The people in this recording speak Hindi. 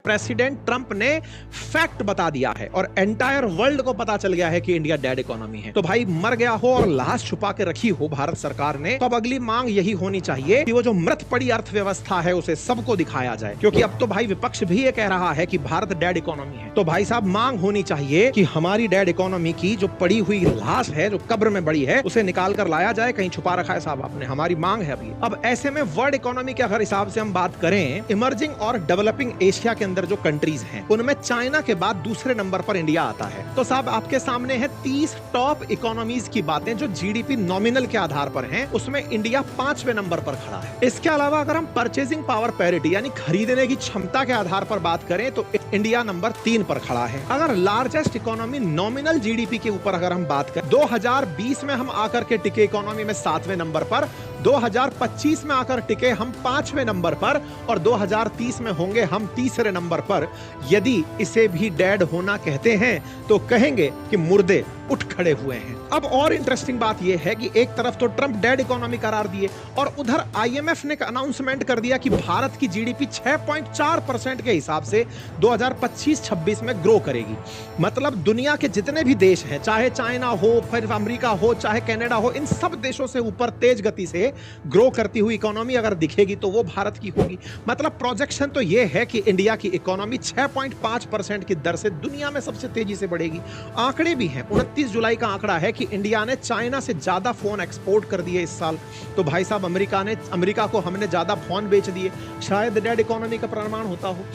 प्रेसिडेंट ट्रंप ने फैक्ट बता दिया है और एंटायर वर्ल्ड को पता चल गया है कि इंडिया डेड इकोनॉमी है। तो भाई मर गया हो और लाश छुपा के रखी हो भारत सरकार ने, तो अब अगली मांग यही होनी चाहिए कि वो जो मृत पड़ी अर्थव्यवस्था है उसे सबको दिखाया जाए, क्योंकि अब तो भाई विपक्ष भी ये कह रहा है कि भारत डेड इकोनॉमी है। तो भाई साहब मांग होनी चाहिए कि हमारी डेड इकोनॉमी की जो पड़ी हुई लाश है, जो कब्र में बड़ी है, उसे निकाल कर लाया जाए। कहीं छुपा रखा है साहब आपने, हमारी मांग है अभी। अब ऐसे में वर्ल्ड इकोनॉमी के अगर हिसाब से हम बात करें, इमर्जिंग और डेवलपिंग एशिया के अंदर जो कंट्रीज हैं उनमें चाइना के बाद दूसरे नंबर पर इंडिया आता है। तो साहब आपके सामने है 30 टॉप इकोनॉमीज की बातें जो जीडीपी नॉमिनल के आधार पर हैं, उसमें इंडिया 5वें नंबर पर खड़ा है। इसके अलावा अगर हम परचेजिंग पावर पैरिटी यानी खरीदने की क्षमता के आधार पर बात करें तो इंडिया नंबर 3 पर खड़ा है। अगर लार्जेस्ट इकोनॉमी नॉमिनल जीडीपी के ऊपर अगर हम बात करें, 2020 में हम आकर के टिके इकोनॉमी में 7वें नंबर पर, 2025 में आकर टिके हम 5वें नंबर पर और 2030 में होंगे हम 3रे नंबर पर। यदि इसे भी डेड होना कहते हैं तो कहेंगे कि मुर्दे उठ खड़े हुए हैं। अब और इंटरेस्टिंग बात यह है कि एक तरफ तो ट्रंप डेड इकोनॉमी करार दिए और उधर आईएमएफ ने अनाउंसमेंट कर दिया कि भारत की जीडीपी 6.4% के हिसाब से 2025-26 में ग्रो करेगी। मतलब दुनिया के जितने भी देश हैं, चाहे चाइना हो, फिर अमेरिका हो, चाहे कनाडा हो, इन सब देशों से ऊपर तेज गति से ग्रो करती हुई इकोनॉमी अगर दिखेगी तो वो भारत की होगी। मतलब प्रोजेक्शन तो ये है कि इंडिया की इकोनॉमी 6.5% की दर से दुनिया में सबसे तेजी से बढ़ेगी। आंकड़े भी हैं, 29 जुलाई का आंकड़ा है कि इंडिया ने चाइना से ज्यादा फोन एक्सपोर्ट कर दिए इस साल। तो भाई साहब अमेरिका को हमने ज्यादा फोन बेच दिए। शायद डेड इकोनॉमी का प्रमाण होता हो।